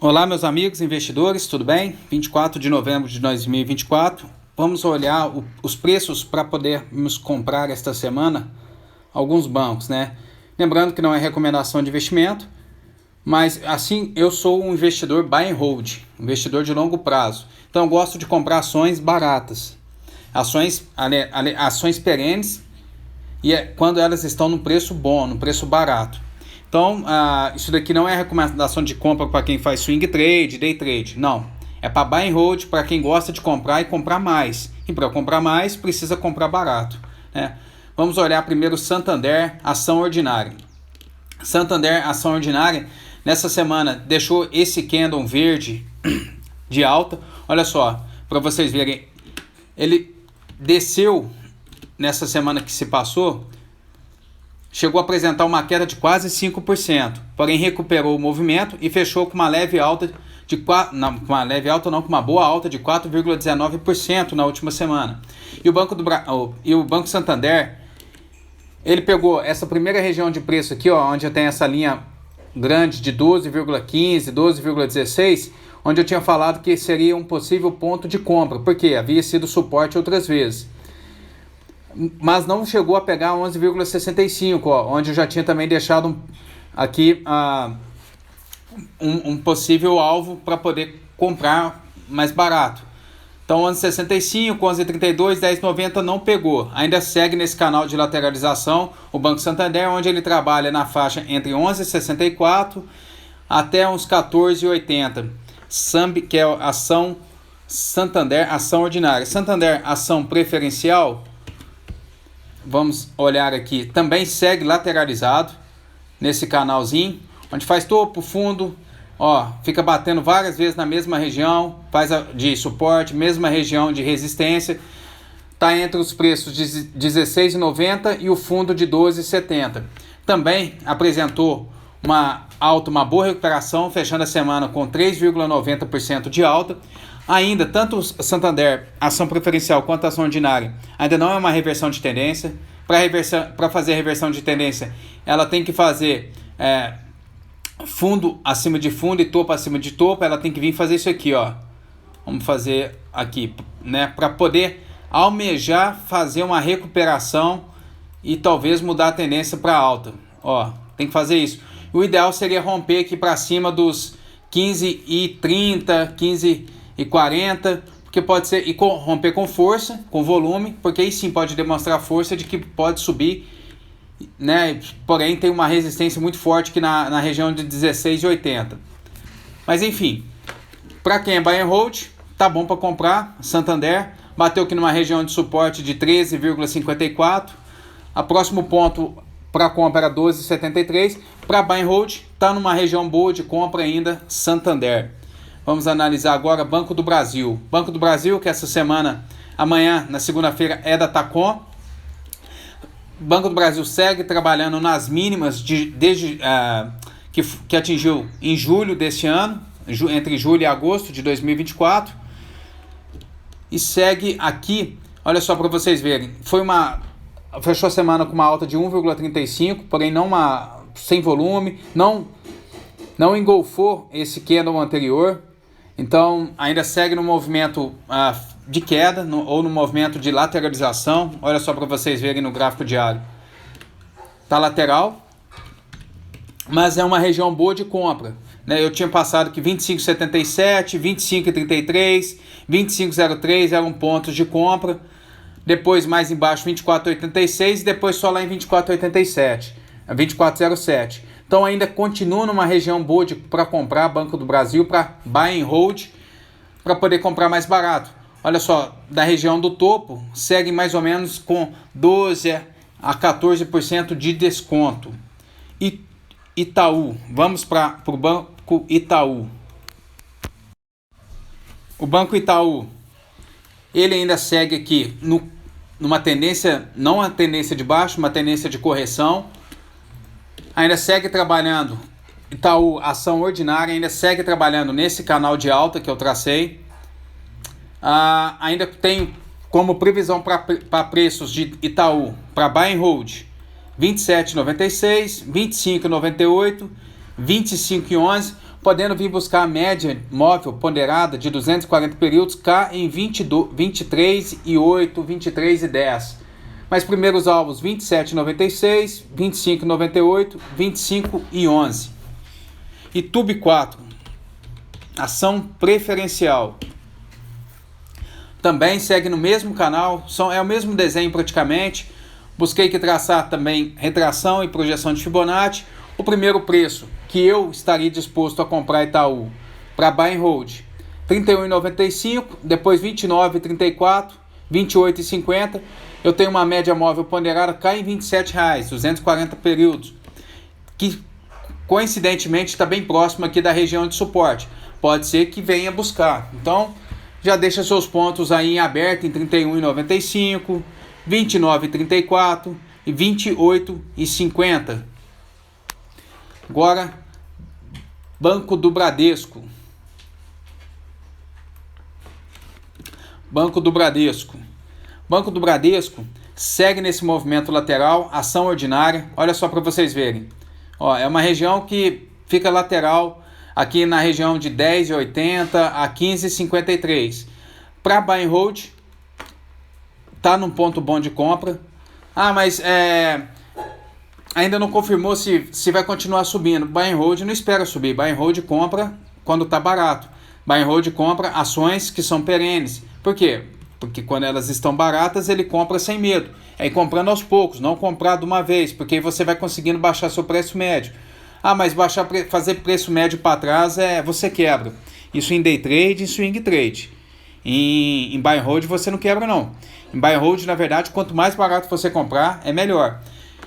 Olá, meus amigos investidores, tudo bem? 24 de novembro de 2024. Vamos olhar os preços para podermos comprar esta semana alguns bancos, né? Lembrando que não é recomendação de investimento, mas assim eu sou um investidor buy and hold, investidor de longo prazo. Então eu gosto de comprar ações baratas, ações perenes e quando elas estão no preço bom, no preço barato. Então, isso daqui não é recomendação de compra para quem faz swing trade, day trade, não. É para buy and hold, para quem gosta de comprar e comprar mais. E para comprar mais, precisa comprar barato, né? Vamos olhar primeiro Santander, ação ordinária. Santander, ação ordinária, nessa semana deixou esse candle verde de alta. Olha só, para vocês verem, ele desceu nessa semana que se passou, chegou a apresentar uma queda de quase 5%, porém recuperou o movimento e fechou com uma leve alta com uma boa alta de 4,19% na última semana. E o Banco Santander, ele pegou essa primeira região de preço aqui, ó, onde tem essa linha grande de 12,15, 12,16, onde eu tinha falado que seria um possível ponto de compra, porque havia sido suporte outras vezes. Mas não chegou a pegar 11,65, onde eu já tinha também deixado aqui um possível alvo para poder comprar mais barato. Então 11,65, 11,32, 10,90 não pegou. Ainda segue nesse canal de lateralização o Banco Santander, onde ele trabalha na faixa entre 11,64 até uns 14,80. SAMB, que é a ação Santander, ação ordinária. Santander, ação preferencial. Vamos olhar aqui, também segue lateralizado nesse canalzinho, onde faz topo, fundo, ó, fica batendo várias vezes na mesma região, de suporte, mesma região de resistência, tá entre os preços de R$16,90 e o fundo de R$12,70. Também apresentou uma boa recuperação, fechando a semana com 3,90% de alta. Ainda, tanto o Santander, ação preferencial, quanto a ação ordinária, ainda não é uma reversão de tendência. Para fazer a reversão de tendência, ela tem que fazer fundo acima de fundo e topo acima de topo. Ela tem que vir fazer isso aqui, ó. Vamos fazer aqui, né? Para poder almejar fazer uma recuperação e talvez mudar a tendência para alta. Ó, tem que fazer isso. O ideal seria romper aqui para cima dos 15,30, 15,40, porque pode ser, e romper com força, com volume, porque aí sim pode demonstrar força de que pode subir, né? Porém tem uma resistência muito forte aqui na região de 16,80. Mas enfim, para quem é buy and hold, tá bom para comprar. Santander bateu aqui numa região de suporte de 13,54. A próximo ponto para compra era 12,73. Para buy and hold, tá numa região boa de compra ainda, Santander. Vamos analisar agora Banco do Brasil. Banco do Brasil, que essa semana, amanhã, na segunda-feira, é da Tacom. Banco do Brasil segue trabalhando nas mínimas desde que atingiu em julho deste ano, entre julho e agosto de 2024. E segue aqui, olha só para vocês verem, fechou a semana com uma alta de 1,35, porém sem volume, não engolfou esse candle anterior. Então ainda segue no movimento de queda ou no movimento de lateralização. Olha só para vocês verem no gráfico diário. Tá lateral, mas é uma região boa de compra, né? Eu tinha passado que 25,77, 25,33, 25,03 eram pontos de compra. Depois mais embaixo 24,86 e depois só lá em 24,87, 24,07. Então ainda continua numa região boa para comprar Banco do Brasil, para buy and hold, para poder comprar mais barato. Olha só, da região do topo, segue mais ou menos com 12 a 14% de desconto. Itaú, vamos para o Banco Itaú. O Banco Itaú, ele ainda segue aqui numa tendência, não uma tendência de baixo, uma tendência de correção. Ainda segue trabalhando, Itaú, ação ordinária, ainda segue trabalhando nesse canal de alta que eu tracei. Ainda tem como previsão para preços de Itaú, para buy and hold, 27,96, 25,98, 25,11. podendo vir buscar a média móvel ponderada de 240 períodos cá em 23,8, 23,10. Mas primeiros alvos 27,96, 25,98, 25,11. E TUB 4, ação preferencial. Também segue no mesmo canal, é o mesmo desenho praticamente. Busquei que traçar também retração e projeção de Fibonacci. O primeiro preço que eu estaria disposto a comprar Itaú para buy and hold, 31,95, depois 29,34, 28,50. Eu tenho uma média móvel ponderada cá em R$ 27,00, 240 períodos, que coincidentemente está bem próximo aqui da região de suporte. Pode ser que venha buscar. Então, já deixa seus pontos aí em aberto em 31,95, 29,34 e 28,50. Agora, Banco do Bradesco. Banco do Bradesco. Banco do Bradesco segue nesse movimento lateral, ação ordinária. Olha só para vocês verem. Ó, é uma região que fica lateral aqui na região de 10,80 a 15,53. Para buy and hold, tá num ponto bom de compra. Mas ainda não confirmou se vai continuar subindo. Buy and hold não espera subir. Buy and hold compra quando está barato. Buy and hold compra ações que são perenes. Por quê? Porque quando elas estão baratas, ele compra sem medo. É comprando aos poucos, não comprar de uma vez, porque aí você vai conseguindo baixar seu preço médio. Mas fazer preço médio para trás, você quebra. Isso em day trade, em swing trade. Em buy and hold você não quebra não. Em buy and hold, na verdade, quanto mais barato você comprar, é melhor.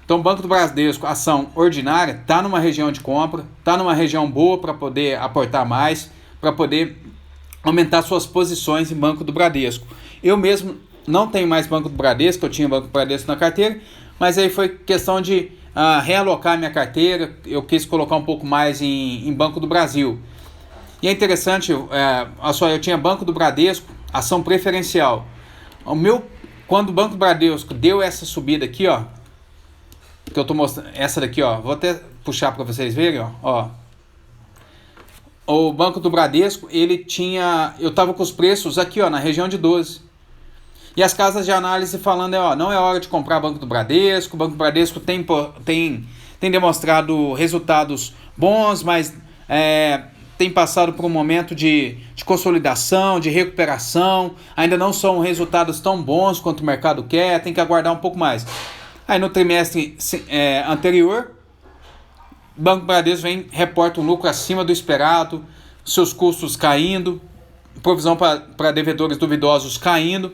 Então, o Banco do Bradesco, ação ordinária, está numa região de compra, está numa região boa para poder aportar mais, para poder aumentar suas posições em Banco do Bradesco. Eu mesmo não tenho mais Banco do Bradesco, eu tinha Banco do Bradesco na carteira, mas aí foi questão de realocar minha carteira, eu quis colocar um pouco mais em Banco do Brasil. E é interessante, eu tinha Banco do Bradesco, ação preferencial. Quando o Banco do Bradesco deu essa subida aqui, ó, que eu tô mostrando, essa daqui, ó, vou até puxar para vocês verem, ó. O Banco do Bradesco, eu tava com os preços aqui, ó, na região de 12. E as casas de análise falando, não é hora de comprar Banco do Bradesco. O Banco do Bradesco tem demonstrado resultados bons, mas tem passado por um momento de consolidação, de recuperação. Ainda não são resultados tão bons quanto o mercado quer, tem que aguardar um pouco mais. Aí no trimestre anterior, o Banco do Bradesco reporta um lucro acima do esperado, seus custos caindo, provisão para devedores duvidosos caindo.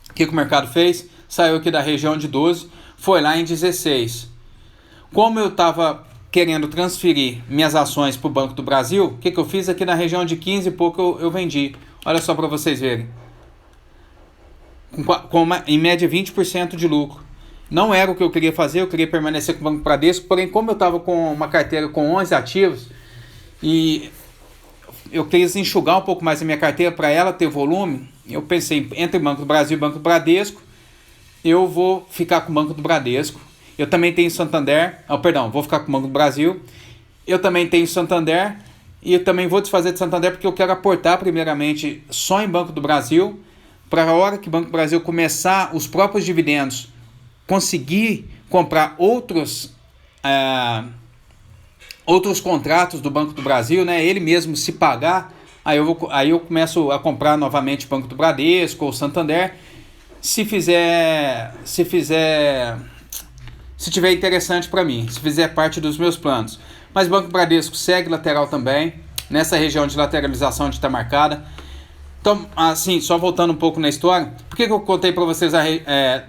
O que o mercado fez? Saiu aqui da região de 12, foi lá em 16. Como eu estava querendo transferir minhas ações para o Banco do Brasil, o que eu fiz aqui na região de 15 e pouco eu vendi. Olha só para vocês verem. Em média 20% de lucro. Não era o que eu queria fazer, eu queria permanecer com o Banco Bradesco, porém como eu estava com uma carteira com 11 ativos e eu quis enxugar um pouco mais a minha carteira para ela ter volume, eu pensei, entre Banco do Brasil e Banco do Bradesco, eu vou ficar com o Banco do Bradesco. Eu também tenho Santander, vou ficar com o Banco do Brasil. Eu também tenho Santander e eu também vou desfazer de Santander porque eu quero aportar primeiramente só em Banco do Brasil, para a hora que o Banco do Brasil começar os próprios dividendos, conseguir comprar outros contratos do Banco do Brasil, né? Ele mesmo se pagar, aí eu começo a comprar novamente Banco do Bradesco ou Santander, se tiver interessante para mim, se fizer parte dos meus planos. Mas Banco do Bradesco segue lateral também, nessa região de lateralização onde está marcada. Então, assim, só voltando um pouco na história, por que eu contei para vocês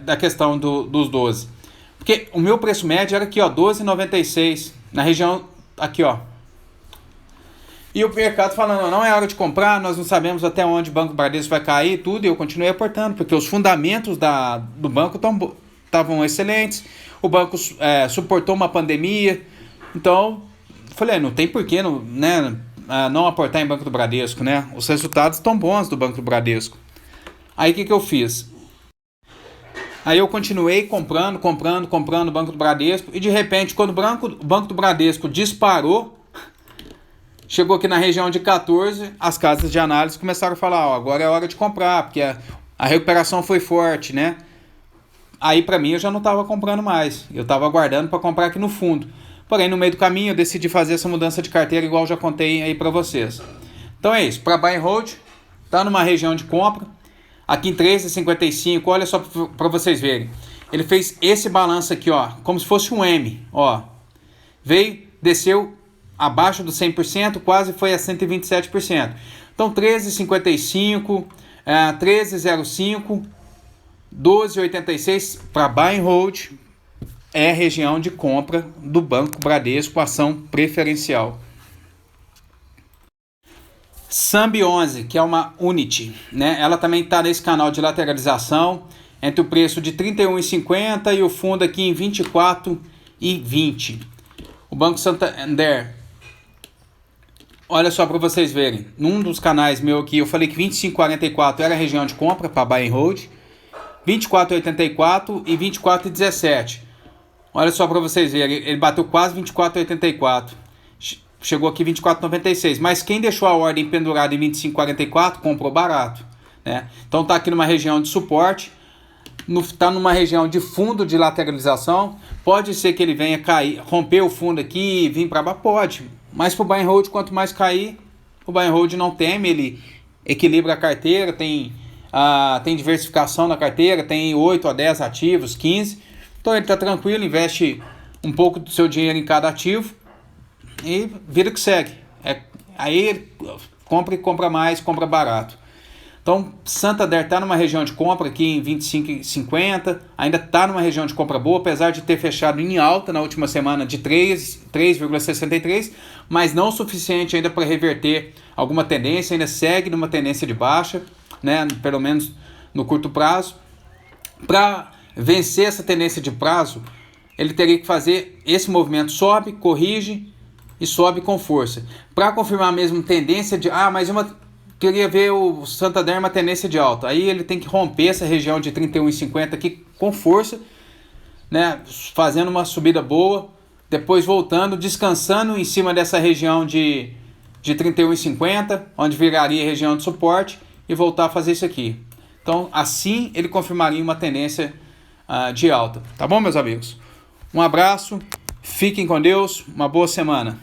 da questão dos 12? Porque o meu preço médio era aqui, ó, 12,96, na região aqui, ó. E o mercado falando, não é hora de comprar, nós não sabemos até onde o Banco Bradesco vai cair e tudo, e eu continuei aportando, porque os fundamentos do banco estavam excelentes, o banco suportou uma pandemia, então, falei, não tem porquê, não aportar em Banco do Bradesco, né? Os resultados estão bons do Banco do Bradesco. Aí o que eu fiz? Aí eu continuei comprando o Banco do Bradesco e de repente, quando o Banco do Bradesco disparou, Chegou aqui na região de 14, as casas de análise começaram a falar, ó, agora é hora de comprar, porque a recuperação foi forte, né? Aí para mim eu já não estava comprando mais, eu estava aguardando para comprar aqui no fundo. Porém, no meio do caminho eu decidi fazer essa mudança de carteira, igual eu já contei aí para vocês. Então é isso, para buy and hold, tá numa região de compra, aqui em 13,55, olha só para vocês verem. Ele fez esse balanço aqui, ó, como se fosse um M, ó. Veio, desceu abaixo do 100%, quase foi a 127%. Então 13,55, 13,05, 12,86 para buy and hold é a região de compra do Banco Bradesco, ação preferencial. Sambi 11, que é uma Unity, né? Ela também está nesse canal de lateralização entre o preço de R$ 31,50 e o fundo aqui em R$ 24,20. O Banco Santander, olha só para vocês verem, num dos canais meu aqui eu falei que 25,44 era a região de compra para buy and hold, 24,84 e 24,17. Olha só para vocês verem, ele bateu quase 24,84. Chegou aqui 24,96. Mas quem deixou a ordem pendurada em 25,44 comprou barato, né? Então tá aqui numa região de suporte, tá numa região de fundo de lateralização. Pode ser que ele venha cair, romper o fundo aqui e vir para baixo, pode. Mas pro buy and hold, quanto mais cair, o buy and hold não teme, ele equilibra a carteira, tem diversificação na carteira, tem 8 a 10 ativos, 15. Então ele tá tranquilo, investe um pouco do seu dinheiro em cada ativo e vida que segue. Aí compra e compra mais, compra barato. Então Santander está numa região de compra aqui em 25,50, ainda está numa região de compra boa, apesar de ter fechado em alta na última semana de 3,63, mas não o suficiente ainda para reverter alguma tendência, ainda segue numa tendência de baixa, né, pelo menos no curto prazo. Para vencer essa tendência de prazo, ele teria que fazer esse movimento, sobe, corrige e sobe com força. Para confirmar mesmo tendência de... mas eu queria ver o Santander uma tendência de alta. Aí ele tem que romper essa região de 31,50 aqui com força, né, fazendo uma subida boa, depois voltando, descansando em cima dessa região de 31,50, onde viraria região de suporte, e voltar a fazer isso aqui. Então assim ele confirmaria uma tendência de alta. Tá bom, meus amigos? Um abraço, fiquem com Deus, uma boa semana.